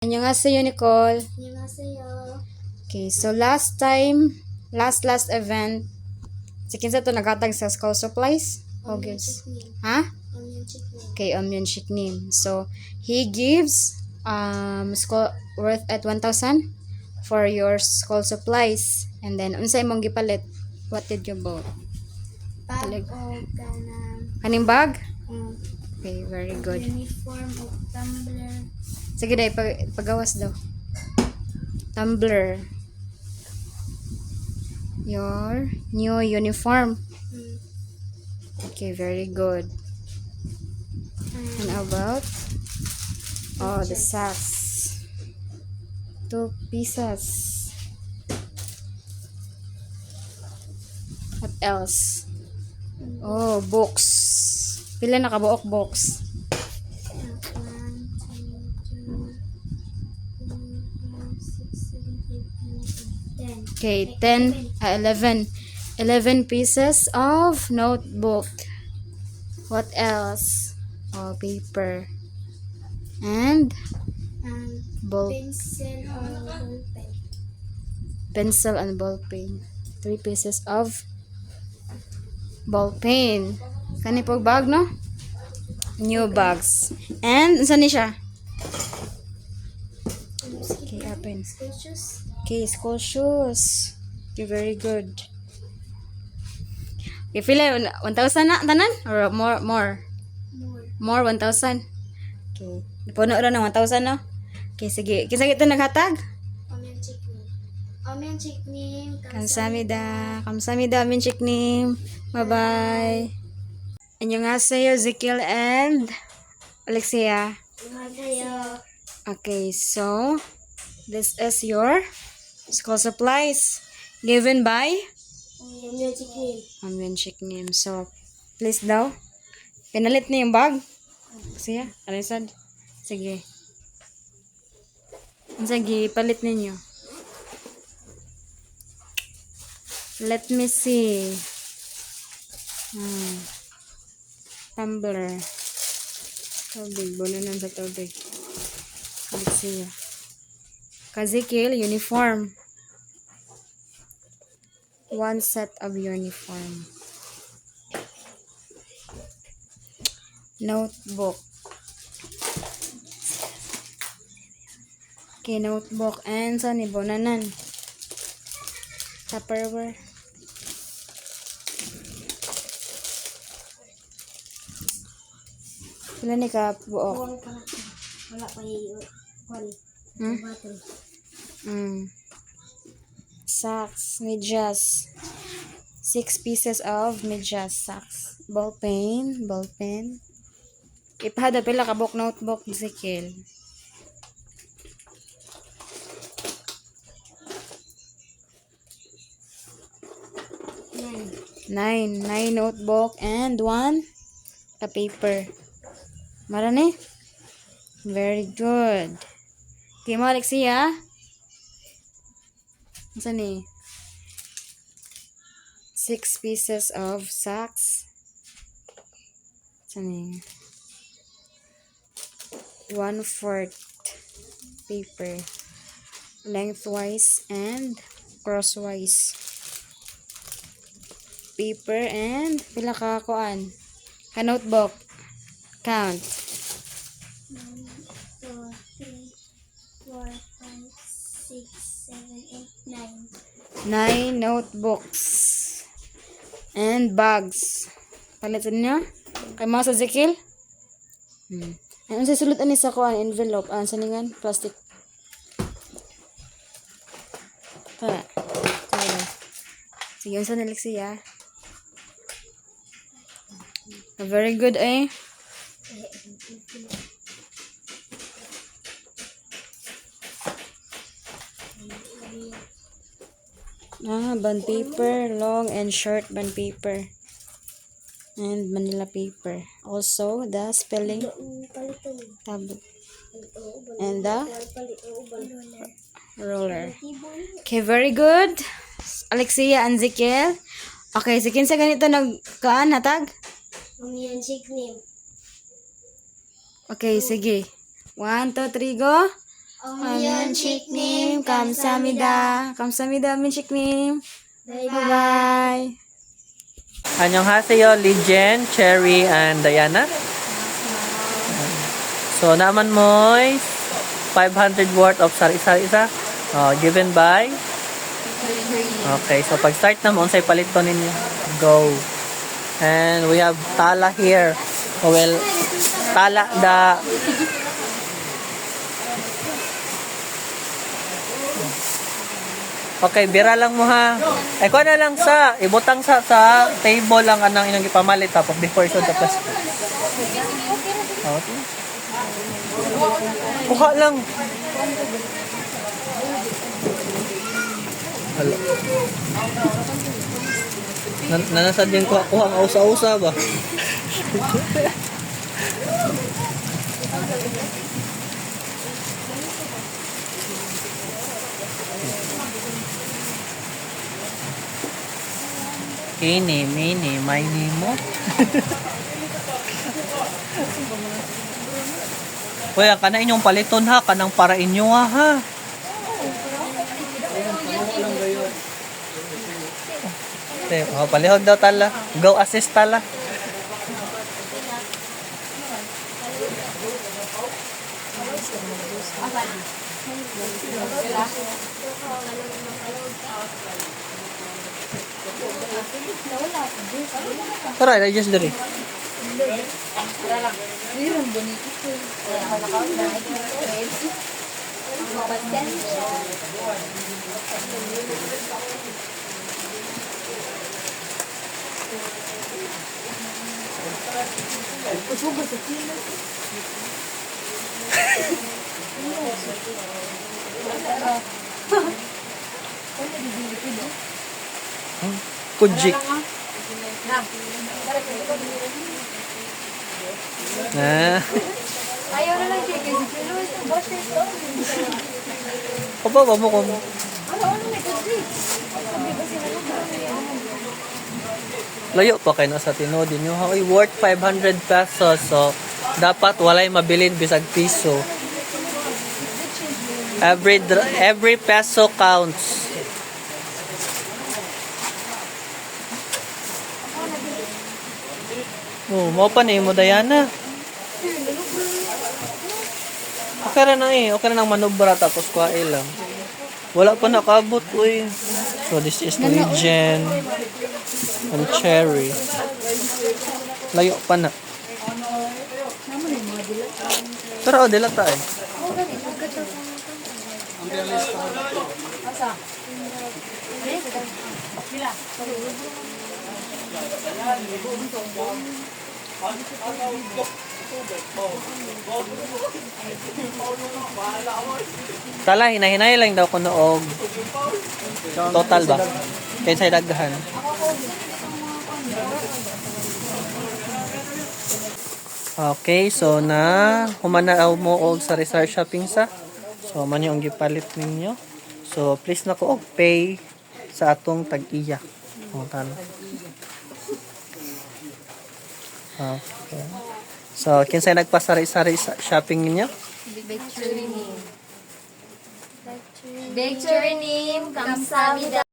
안녕하세요, Nicole. 안녕하세요. Okay, so last time, last event, si Kinsa to naghatag sa school supplies? Onion August. chicken. Ha? Onion chicken. Okay, Omyun Shiknim. So, he gives school worth at 1,000 for your school supplies. And then, unsay mong gipalit? What did you buy? Bag Talag. o kanang Kaning bag? um, Okay, very good. uniform o tumbler. Sige day, pagawas daw. Tumbler. Your new uniform. Mm, Okay, very good. And and about the Pictures. socks. 2 pieces. What else? Oh, books. Pila na kabuok box? 1, 2, 3, 4, 5, 6, 7, 8, 9, 10. Okay, 11. 11 pieces of notebook. What else? Oh, paper. And And ball, pencil pencil or ball pen. and ball pen. 3 pieces of ball pen. Kani po bag, no? New bags. And, saan ni siya? Okay, open. School shoes. Okay, school shoes. Okay, very good. Okay, pila 1,000 na tanan? Or more? More. More 1,000? Okay. Puno ra ng 1,000, no? Okay, sige. Kinsa ito naghatag? Onion chicken. Onion chicken. Kamsamida. Kamsamida, Min Chiknim. Bye-bye. Annyeonghaseyo, Ezekiel and Alexia. 안녕하세요. Okay, so this is your school supplies given by Onion chicken. Min Chiknim. So, please daw. Pinalit niyo yung bag. Siya, Alisad. Sige. Sige, palit ninyo. Let me see. Tumbler. Tubig. Bunanan sa tubig. Let's see. Kazikil, uniform. 1 set of uniform. Notebook. Okay, notebook. And saan ibunanan? Tupperware. Pila ni ka buok? Wala pa yung kwali. Hmm? Battery. Socks, medyas. 6 pieces of medyas socks. Ball pen. Ipahada pila ka book notebook Ezekiel. Nine notebook and 1 a paper. Marani? Very good. Okay mo, Alexia? Saan ni? 6 pieces of socks. Saan ni? 1/4 paper. Lengthwise and crosswise. Paper and pila ka kuan? Ka notebook. Count. 1, 2, 3, 4, 5, 6, 7, 8, 9. 9 notebooks. And bags. Palitan niyo? Kay mga sa Ezekiel? Ano sa sulod ani sa kuan envelope? Sa ningan? Plastic. Tara. Sige, sa Alexia. Very good, eh? Bond paper, long and short bond paper. And Manila paper. Also, the spelling tablet. And the roller. Okay, very good. Alexia and Ezekiel. Okay, sige sa ganito nagkaan hatag? Onion chicken. Okay, sige. 1, 2, 3, go. Onion Chiknim. 감사합니다. 감사합니다, Minchiknim. Bye-bye. Annyeonghaseyo, Lijen, Cherry, and Diana. So, naman mo'y 500 worth of sari-sari isa. Given by? Okay, so pag-start na mo, unsay palito ninyo. Go. And we have Tala here. Oh, well, Tala the... Okay, bira lang mo ha. Ay, kuha na lang sa, ibutang sa table lang anang inyong ipamalit tapos before so tapos. Okay. Kuha lang. Hala. Nanasad yung kuha ang ausa-usa ba? Ini, mini, mini mo. Kuya, kana inyong paliton ha, kanang para inyo ha. Palihog daw tala. Go assist tala. Tara, just dari. Kujik. Nah. Ayaw na lang siya kasi sino ito boss ito. Apa mo ko? Ano may kasi? Sabi ba sila Layo pa kayo na sa tinod nyo. Ay, worth 500 pesos. So, dapat walay mabilin bisag piso. Every peso counts. Oh, mo pa ni mo Diana. Okay ra na eh. Okay ra nang manubra tapos kuha lang. Wala pa nakabot, uy. So, this is Lijen and Cherry. Layo pa na. Tara, dilata eh. Tala, hinahinay lang daw ko noog. Total ba? Kaya sa'y daghan. Okay, so na humanaw mo og sa Rizal Shopping sa. So man yung gipalit ninyo. So please na ko og pay sa atong tag-iya. O tala. Okay. So kinsay nagpasari-sari sa shopping ninyo? Victory name. 감사합니다.